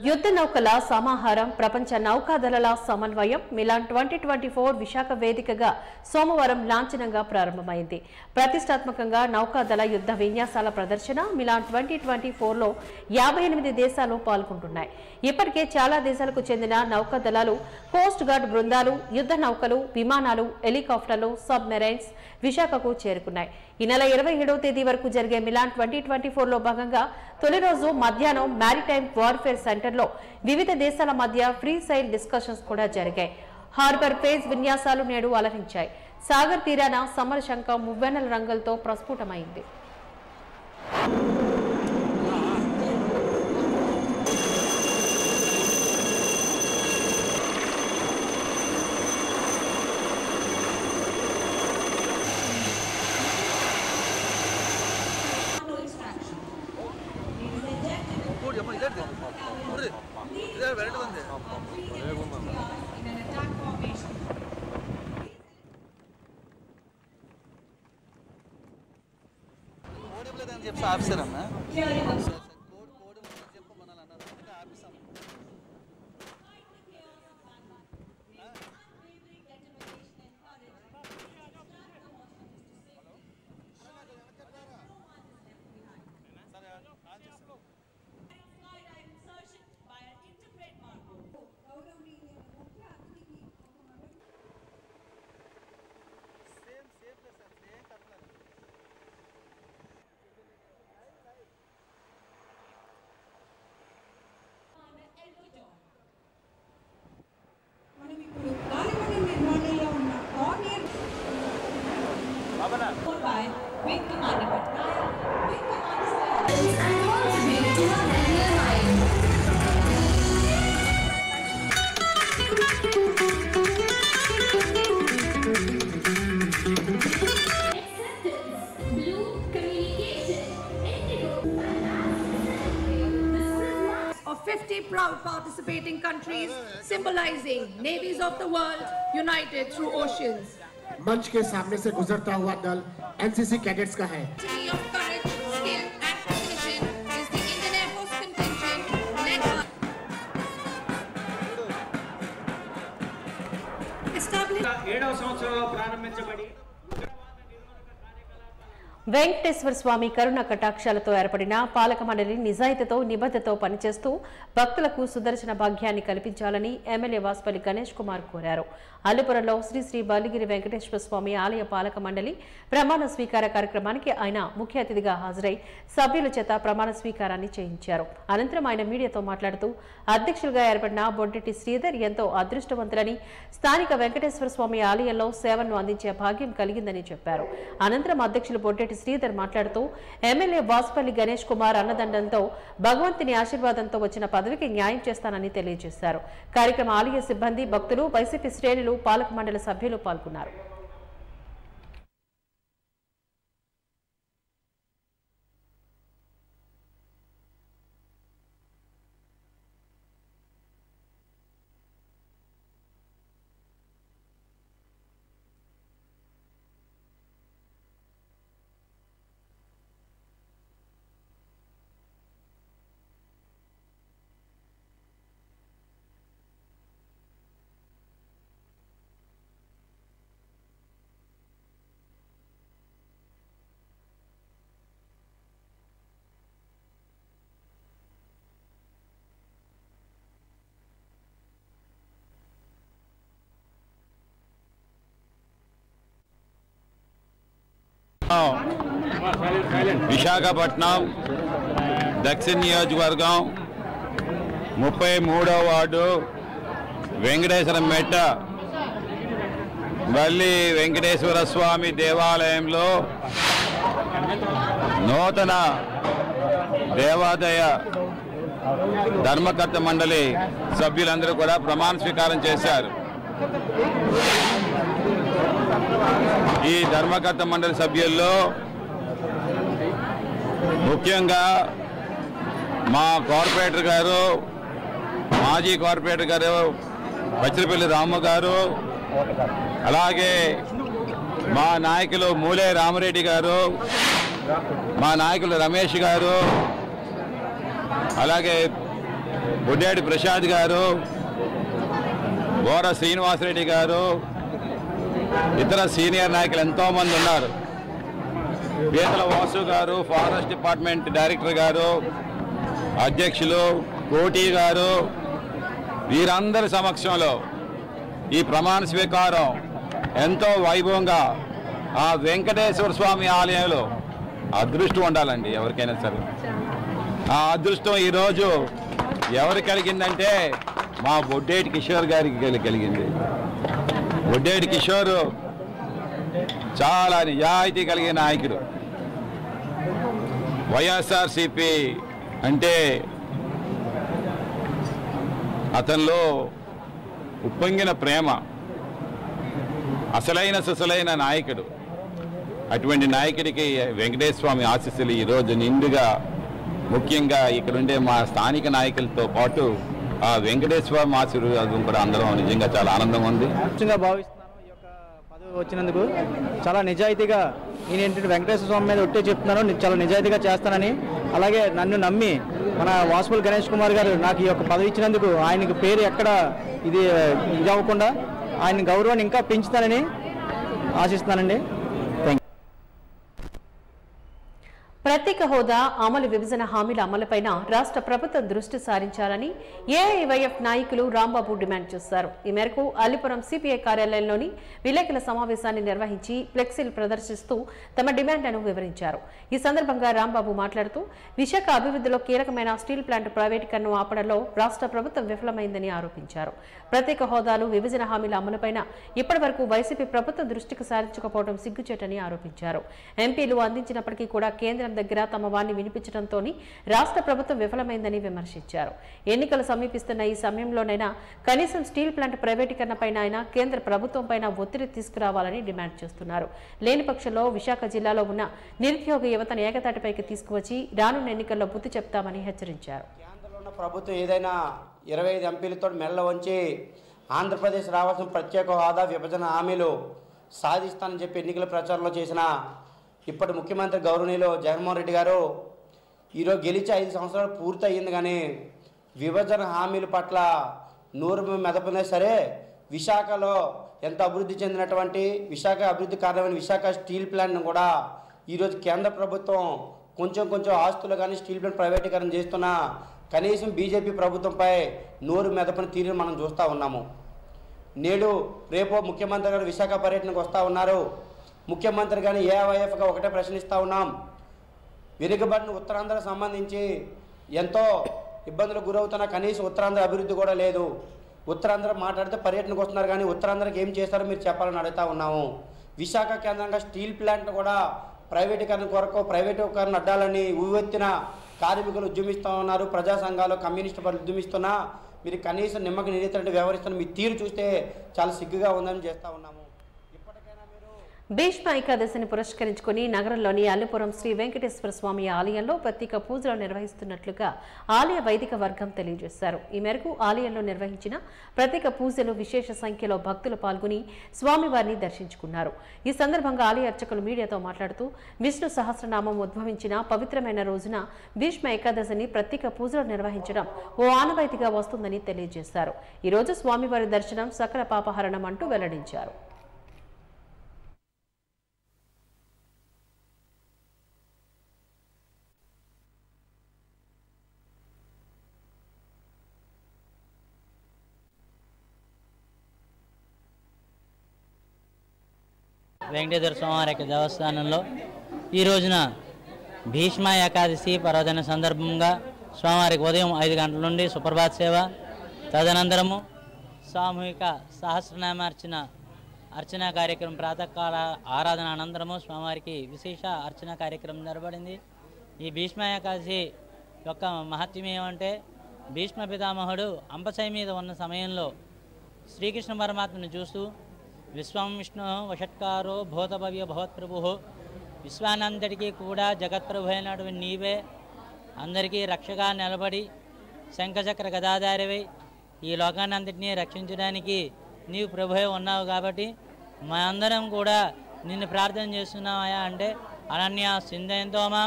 యుద్ధ నౌకల సమాహారం, ప్రపంచ నౌకాదళాల సమన్వయం మిలాన్ 2024 విశాఖ వేదికగా సోమవారం లాంఛనంగా ప్రారంభమైంది. ప్రతిష్టాత్మకంగా నౌకాదళ యుద్ధ విన్యాసాల ప్రదర్శన మిలాన్ 2024లో 58 దేశాలు పాల్గొంటున్నాయి. ఇప్పటికే చాలా దేశాలకు చెందిన నౌకాదళాలు, కోస్ట్ గార్డ్ బృందాలు, యుద్ధ నౌకలు, విమానాలు, హెలికాప్టర్లు, సబ్మెరైన్స్ విశాఖకు చేరుకున్నాయి. ఈ నెల 27వ తేదీ వరకు జరిగే మిలాన్ 2024లో భాగంగా తొలి రోజు మధ్యాహ్నం మ్యారిటైమ్ వార్ఫేర్ సెంటర్లో వివిధ దేశాల మధ్య ఫ్రీ సైల్ డిస్కషన్స్ కూడా జరిగాయి. హార్బర్ ఫేజ్ విన్యాసాలు నేడు అలరించాయి. సాగర్ తీరాన సమర శంఖం మువ్వెన్నెల రంగులతో ప్రస్ఫుటమైంది. ఆఫీసరమ్మా of 50 proud participating countries, symbolizing navies of the world united through oceans. मंच के सामने से गुजरता हुआ दल एनसीसी कैडेट्स का है. Of courage, skill and precision is the Indian Air Force contingent led by established 7వ సంవత్సరంలో ప్రారంభించబడి వెంకటేశ్వర స్వామి కరుణ కటాక్షాలతో ఏర్పడిన పాలక మండలి నిజాయితీతో నిబద్ధతతో పనిచేస్తూ భక్తులకు సుదర్శన భాగ్యాన్ని కల్పించాలని ఎమ్మెల్యే వాసుపల్లి గణేష్ కుమార్ కోరారు. అల్లుపురంలో శ్రీ శ్రీ బల్లిగిరి వెంకటేశ్వర స్వామి ఆలయ పాలక మండలి ప్రమాణ స్వీకార కార్యక్రమానికి ఆయన ముఖ్య అతిథిగా హాజరై సభ్యుల చేత ప్రమాణ స్వీకారాన్ని చేయించారు. అనంతరం ఆయన మీడియాతో మాట్లాడుతూ అధ్యక్షులుగా ఏర్పడిన బొడ్డెట్టి శ్రీధర్ ఎంతో అదృష్టవంతులని, స్థానిక వెంకటేశ్వర స్వామి ఆలయంలో సేవలను అందించే భాగ్యం కలిగిందని చెప్పారు. అనంతరం అధ్యక్షులు బొడ్డెట్టి శ్రీధర్ మాట్లాడుతూ ఎమ్మెల్యే వాసుపల్లి గణేష్ కుమార్ అన్నదండలతో భగవంతుని ఆశీర్వాదంతో వచ్చిన పదవికి న్యాయం చేస్తానని తెలియజేశారు. కార్యక్రమ ఆలయ సిబ్బంది, భక్తులు, వైసీపీ శ్రేణులు, పాలక మండలి సభ్యులు పాల్గొన్నారు. విశాఖపట్నం దక్షిణ నియోజకవర్గం 33వ వార్డు వెంకటేశ్వరం మెట్ట మళ్ళీ వెంకటేశ్వర స్వామి దేవాలయంలో నూతన దేవాదాయ ధర్మకర్త మండలి సభ్యులందరూ కూడా ప్రమాణ స్వీకారం చేశారు. ఈ ధర్మకర్త మండలి సభ్యుల్లో ముఖ్యంగా మా కార్పొరేటర్ గారు, మాజీ కార్పొరేటర్ గారు బచ్చిరపల్లి రాము గారు, అలాగే మా నాయకులు మూలే రామరెడ్డి గారు, మా నాయకులు రమేష్ గారు, అలాగే బుడ్డేడి ప్రసాద్ గారు, బోర శ్రీనివాసరెడ్డి గారు, ఇతర సీనియర్ నాయకులు ఎంతోమంది ఉన్నారు. పీతల వాసు గారు, ఫారెస్ట్ డిపార్ట్మెంట్ డైరెక్టర్ గారు, అధ్యక్షులు కోటి గారు, వీరందరి సమక్షంలో ఈ ప్రమాణ స్వీకారం ఎంతో వైభవంగా ఆ వెంకటేశ్వర స్వామి ఆలయంలో అదృష్టం ఉండాలండి ఎవరికైనా సరే. ఆ అదృష్టం ఈరోజు ఎవరు కలిగిందంటే మా బొడ్డేటి కిషోర్ గారికి కలిగింది. బొడ్డేటి కిషోర్ చాలా నిజాయితీ కలిగిన నాయకుడు. వైఎస్ఆర్సిపి అంటే అతనిలో ఉప్పొంగిన ప్రేమ, అసలైన సుసలైన నాయకుడు. అటువంటి నాయకుడికి వెంకటేశ్వర స్వామి ఆశీస్సులు ఈరోజు నిండుగా, ముఖ్యంగా ఇక్కడుండే మా స్థానిక నాయకులతో పాటు ఆ వెంకటేశ్వర స్వామి ఆశీర్వాదం కూడా అందరం నిజంగా చాలా ఆనందంగా ఉంది. భావిస్తున్నాను ఈ యొక్క పదవి వచ్చినందుకు. చాలా నిజాయితీగా నేను ఏంటంటే వెంకటేశ్వర స్వామి మీద ఒట్టే చెప్తున్నాను, చాలా నిజాయితీగా చేస్తానని. అలాగే నన్ను నమ్మి మన వాసుపల్లి గణేష్ కుమార్ గారు నాకు ఈ యొక్క పదవి ఇచ్చినందుకు ఆయనకి పేరు ఎక్కడ ఇది అవ్వకుండా ఆయన గౌరవాన్ని ఇంకా పెంచుతానని ఆశిస్తున్నానండి. ప్రత్యేక హోదా అమలు, విభజన హామీల అమలుపైన రాష్ట్ర ప్రభుత్వం దృష్టి సారించాలని ఏఐవైఎఫ్ నాయకులు రాంబాబు డిమాండ్ చేశారు. ఈ మేరకు అల్లిపురం సిపిఐ కార్యాలయంలోని విలేకరుల సమావేశాన్ని నిర్వహించి ఫ్లెక్సీలు ప్రదర్శిస్తూ తమ డిమాండ్లను వివరించారు. ఈ సందర్భంగా రాంబాబు మాట్లాడుతూ విశాఖ అభివృద్ధిలో కీలకమైన స్టీల్ ప్లాంట్ ప్రైవేటీకరణను ఆపడంలో రాష్ట్ర ప్రభుత్వం విఫలమైందని ఆరోపించారు. ప్రత్యేక హోదాలు, విభజన హామీల అమలుపైన ఇప్పటి వరకు వైసీపీ ప్రభుత్వం దృష్టికి సారించకపోవడం సిగ్గుచేటని ఆరోపించారు. ఎంపీలు అందించినప్పటికీ కూడా కేంద్రం దగ్గర తమ వాణ్ణి వినిపించడంతో రాష్ట్ర ప్రభుత్వం విఫలమైందని విమర్శించారు. ఎన్నికలు సమీపిస్తున్న ఈ సమయంలోనైనా కనీసం స్టీల్ ప్లాంట్ ప్రైవేటీకరణపైన అయినా కేంద్ర ప్రభుత్వం పైన ఒత్తిడి తీసుకురావాలని డిమాండ్ చేస్తున్నారు. లేని పక్షంలో విశాఖ జిల్లాలో ఉన్న నిరుద్యోగ యువతను ఏకతాటిపైకి తీసుకువచ్చి రానున్న ఎన్నికల్లో బుద్ధి చెప్తామని హెచ్చరించారు. కేంద్రంలో ఉన్న ప్రభుత్వం ఏదైనా 25 ఎంపీలతో మెల్ల వంచి ఆంధ్రప్రదేశ్ రావాల్సిన ప్రత్యేక హోదా, విభజన హామీలు సాధిస్తానని చెప్పి ఎన్నికల ప్రచారంలో చేసిన ఇప్పటి ముఖ్యమంత్రి గౌరవనీయులు జగన్మోహన్ రెడ్డి గారు ఈరోజు గెలిచి 5 సంవత్సరాలు పూర్తి అయ్యింది. కానీ విభజన హామీల పట్ల నూరు మెదపనే సరే విశాఖలో ఎంత అభివృద్ధి చెందినటువంటి విశాఖ అభివృద్ధి కారణమైన విశాఖ స్టీల్ ప్లాంట్ను కూడా ఈరోజు కేంద్ర ప్రభుత్వం కొంచెం ఆస్తులు కానీ స్టీల్ ప్లాంట్ ప్రైవేటీకరణ చేస్తున్నా కనీసం బీజేపీ ప్రభుత్వంపై నూరు మెదపని తీరుని మనం చూస్తూ ఉన్నాము. నేడు రేపు ముఖ్యమంత్రి గారు విశాఖ పర్యటనకు వస్తూ ఉన్నారు. ముఖ్యమంత్రి కానీ ఏఐవైఎఫ్గా ఒకటే ప్రశ్నిస్తూ ఉన్నాం. వెనుకబడిన ఉత్తరాంధ్ర సంబంధించి ఎంతో ఇబ్బందులకు గురవుతున్న కనీసం ఉత్తరాంధ్ర అభివృద్ధి కూడా లేదు. ఉత్తరాంధ్ర మాట్లాడితే పర్యటనకు వస్తున్నారు కానీ ఉత్తరాంధ్రకి ఏం చేస్తారో మీరు చెప్పాలని అడుగుతా ఉన్నాము. విశాఖ కేంద్రంగా స్టీల్ ప్లాంట్ కూడా ప్రైవేటీకరణ కొరకు ప్రైవేటీకరణ అడ్డాలని ఉవ్వెత్తిన కార్మికులు ఉద్యమిస్తూ ఉన్నారు. ప్రజా సంఘాలు, కమ్యూనిస్టు పార్టీలు ఉద్యమిస్తున్నా మీరు కనీసం నిమ్మకి నిరీతనట్టు వ్యవహరిస్తున్న మీ తీరు చూస్తే చాలా సిగ్గుగా ఉందని చేస్తూ ఉన్నాము. భీష్మ ఏకాదశిని పురస్కరించుకుని నగరంలోని అల్లిపురం శ్రీ వెంకటేశ్వర స్వామి ఆలయంలో ప్రత్యేక పూజలు నిర్వహిస్తున్నట్లుగా ఆలయ వైదిక వర్గం తెలియజేశారు. ఈ మేరకు ఆలయంలో నిర్వహించిన ప్రత్యేక పూజలు విశేష సంఖ్యలో భక్తులు పాల్గొని స్వామివారిని దర్శించుకున్నారు. ఈ సందర్భంగా ఆలయ అర్చకులు మీడియాతో మాట్లాడుతూ విష్ణు సహస్రనామం ఉద్భవించిన పవిత్రమైన రోజున భీష్మ ఏకాదశిని ప్రత్యేక పూజలు నిర్వహించడం ఓ ఆనవాయితీగా వస్తుందని తెలియజేశారు. ఈ రోజు స్వామివారి దర్శనం సకల పాపహరణం అంటూ వెల్లడించారు. వెంకటేశ్వర స్వామి వారి దేవస్థానంలో ఈ రోజున భీష్మ ఏకాదశి పర్వదిన సందర్భంగా స్వామివారికి ఉదయం 5 గంటల నుండి సుప్రభాత సేవ, తదనంతరము సామూహిక అర్చన కార్యక్రమం, ప్రాతకాల ఆరాధన అనంతరము స్వామివారికి విశేష అర్చన కార్యక్రమం జరపడింది. ఈ భీష్మ ఏకాదశి యొక్క మహత్యం ఏమంటే, భీష్మ పితామహుడు అంపశయ మీద ఉన్న సమయంలో శ్రీకృష్ణ పరమాత్మను చూస్తూ విశ్వం విష్ణు వషట్కారో భూతభవ్య భవత్ప్రభు, విశ్వానంతటికీ కూడా జగత్ప్రభు అయినటువంటి నీవే అందరికీ రక్షగా నిలబడి శంఖచక్ర గదాధారివై ఈ లోకాన్ని అంతటినీ రక్షించడానికి నీవు ప్రభువే ఉన్నావు కాబట్టి మా అందరం కూడా నిన్ను ప్రార్థన చేస్తున్నామయా అంటే, అనన్య సింధయంతోమా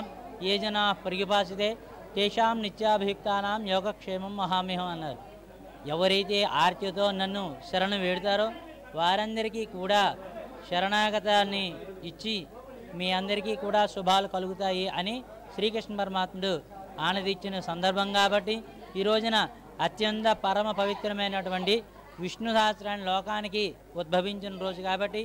ఏ జనా పరిగిపాసితే తేషాం నిత్యాభియుక్తానాం యోగక్షేమం మహామేహం అన్నారు. ఎవరైతే ఆర్తితో నన్ను శరణు వేడుతారో వారందరికీ కూడా శరణాగతాన్ని ఇచ్చి మీ అందరికీ కూడా శుభాలు కలుగుతాయి అని శ్రీకృష్ణ పరమాత్ముడు ఆనదిచ్చిన సందర్భం కాబట్టి ఈ రోజున అత్యంత పరమ పవిత్రమైనటువంటి విష్ణు సహస్రాన్ని లోకానికి ఉద్భవించిన రోజు కాబట్టి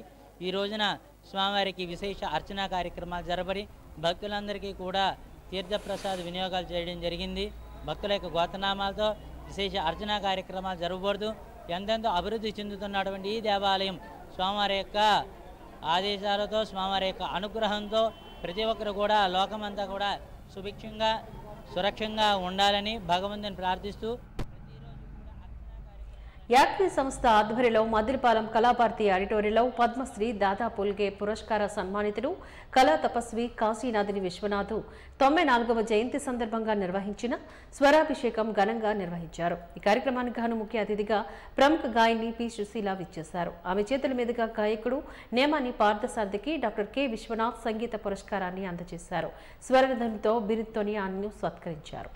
ఈ రోజున స్వామివారికి విశేష అర్చనా కార్యక్రమాలు జరపడి భక్తులందరికీ కూడా తీర్థప్రసాద వినియోగాలు చేయడం జరిగింది. భక్తుల యొక్క గోత్రనామాలతో విశేష అర్చనా కార్యక్రమాలు జరగబడుతూ ఎంతెంతో అభివృద్ధి చెందుతున్నటువంటి ఈ దేవాలయం స్వామివారి యొక్క ఆదేశాలతో, స్వామివారి యొక్క అనుగ్రహంతో ప్రతి ఒక్కరు కూడా లోకమంతా కూడా సుభిక్షంగా సురక్షంగా ఉండాలని భగవంతుని ప్రార్థిస్తూ యాక్మి సంస్థ ఆధ్వర్యంలో మద్దిలపాలెం కళాభారతి ఆడిటోరియంలో పద్మశ్రీ దాదా పుల్గే పురస్కార సన్మానితుడు కళా తపస్వి కాశీనాథుని విశ్వనాథ్ 94వ జయంతి సందర్భంగా నిర్వహించిన స్వరాభిషేకం ఘనంగా నిర్వహించారు. ఈ కార్యక్రమానికి గాను ముఖ్య అతిథిగా ప్రముఖ గాయని పి సుశీల విచ్చేశారు. ఆమె చేతుల మీదుగా గాయకుడు నేమాని పార్థసారథికి డాక్టర్ కె విశ్వనాథ్ సంగీత పురస్కారాన్ని అందజేశారు. స్వరనిధంతో బిరుదుతోని ఆయన్ను సత్కరించారు.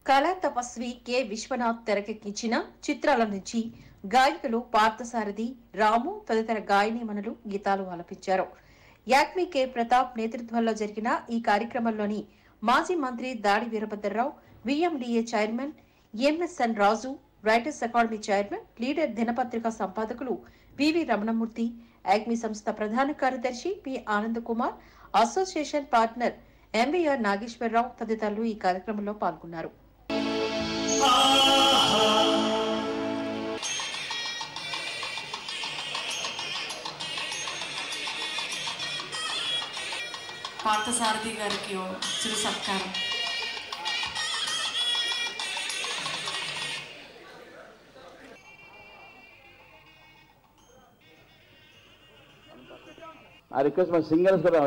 కళా తపస్వి కె విశ్వనాథ్ తెరకెక్కించిన చిత్రాల నుంచి గాయకులు పార్థసారథి, రాము తదితర గాయనీమణులు గీతాలు ఆలపించారు. యాక్మి కె ప్రతాప్ నేతృత్వంలో జరిగిన ఈ కార్యక్రమంలోని మాజీ మంత్రి Dadi Veerabhadrarao, VMDA chairman MSN Raju, writers academy chairman, leader దినపత్రిక సంపాదకులు వివి రమణమూర్తి, యాక్మి సంస్థ ప్రధాన కార్యదర్శి P Anand Kumar, association partner MVR Nageswararao తదితరులు ఈ కార్యక్రమంలో పాల్గొన్నారు. పార్థసారథి గారికి చిరు సత్కారం. ఆ రిక్వెస్ట్ మన సింగర్స్ కూడా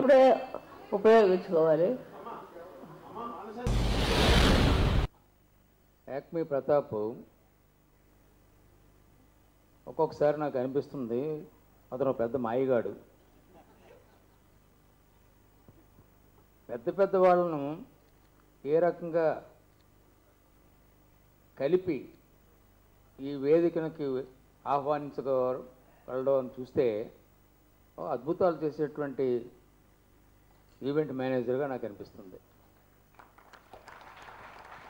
ఉపయోగించుకోవాలి. యాక్మి ప్రతాప్ ఒక్కొక్కసారి నాకు అనిపిస్తుంది అతను పెద్ద మాయగాడు. పెద్ద వాళ్ళను ఏ రకంగా కలిపి ఈ వేదికకి ఆహ్వానించగలడం అని చూస్తే అద్భుతాలు చేసేటువంటి ఈవెంట్ మేనేజర్గా నాకు అనిపిస్తుంది.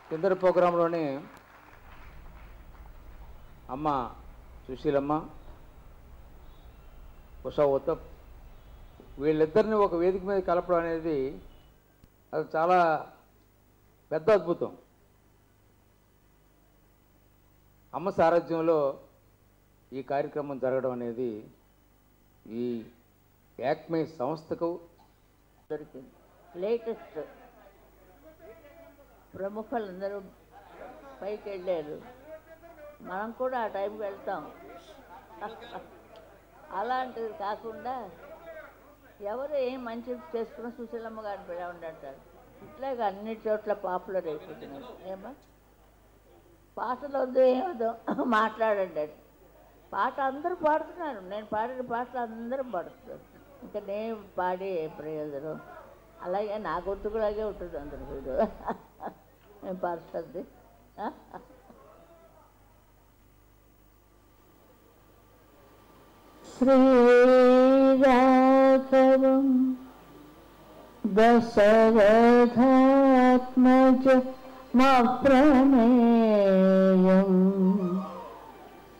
కిందటి ప్రోగ్రాంలోనే అమ్మ సుశీలమ్మ, ఉషా ఉత్తప్ వీళ్ళిద్దరిని ఒక వేదిక మీద కలపడం అనేది అది చాలా పెద్ద అద్భుతం. అమ్మ సారథ్యంలో ఈ కార్యక్రమం జరగడం అనేది ఈ యాక్మే సంస్థకు దొరికింది. లేటెస్ట్ ప్రముఖులందరూ పైకి వెళ్ళారు, మనం కూడా ఆ టైంకి వెళ్తాం. అలాంటిది కాకుండా ఎవరు ఏం మంచి చేసుకున్న సుశీలమ్మ గారిని పిలవండి అంటారు. ఇట్లాగా అన్ని చోట్ల పాపులర్ అయిపోతున్నాయి. ఏమో పాటలు వద్దు ఏమదో మాట్లాడండి. పాట అందరూ పాడుతున్నారు, నేను పాడిన పాటలు అందరూ పాడుతున్నారు. ఇంకా నేను పాడి ఏ ప్రయోజనం? అలాగే నా గొంతుకులాగే ఉంటుంది అందరు వీడు నేను పాడుతుంది. శ్రీరాఘవం దశరథాత్మజ ప్రమేయం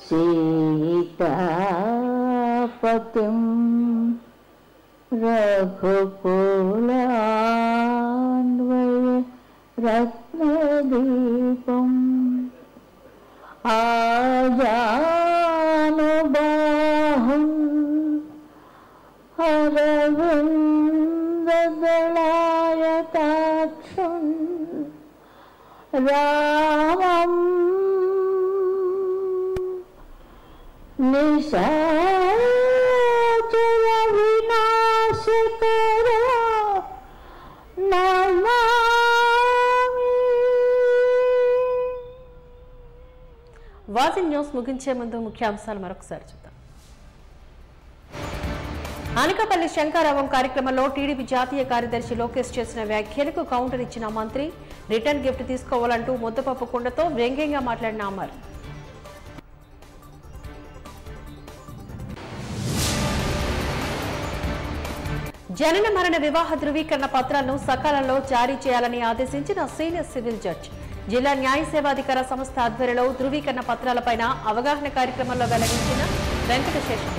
సీతాపతిం రఘుకులాన్వయ రత్నదీపం ఆజానుబాహం అరవిందదళాయతాక్షం రామం నిశాచర వినాశకర నమామి. వాజి న్యూస్ ముగించే ముందు ముఖ్యాంశాలు మరొకసారి చూద్దాం. అనకాపల్లి శంకారావం కార్యక్రమంలో టీడీపీ జాతీయ కార్యదర్శి లోకేష్ చేసిన వ్యాఖ్యలకు కౌంటర్ ఇచ్చిన మంత్రి. రిటర్న్ గిఫ్ట్ తీసుకోవాలంటూ ముద్దపప్పు కుండతో వ్యంగ్యంగా మాట్లాడిన అమర్. జనన మరణ వివాహ ధృవీకరణ పత్రాలను సకాలంలో జారీ చేయాలని ఆదేశించిన సీనియర్ సివిల్ జడ్జి. జిల్లా న్యాయ సేవాధికార సంస్థ ఆధ్వర్యంలో ధృవీకరణ పత్రాలపైన అవగాహన కార్యక్రమంలో వెల్లడించిన వెంకటశేషమ్మ.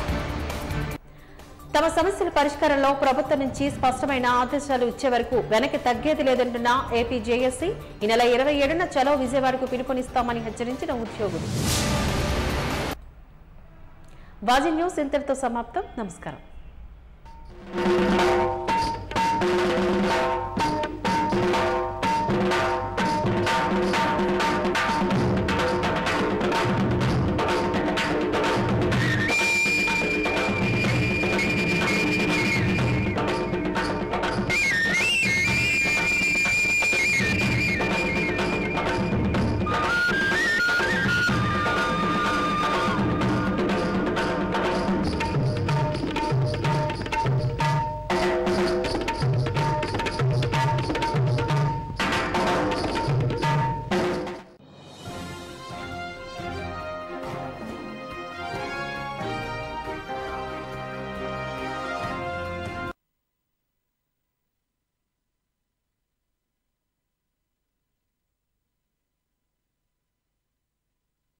తమ సమస్యల పరిష్కారంలో ప్రభుత్వం నుంచి స్పష్టమైన ఆదేశాలు ఇచ్చే వరకు వెనక్కి తగ్గేది లేదంటున్న ఏపీ జేఏసీ. ఈ నెల 27న చలో విజయవాడకు పిలుపునిస్తామని హెచ్చరించిన ఉద్యోగులు. వాజీ న్యూస్ ఇంతటితో సమాప్తం. నమస్కారం.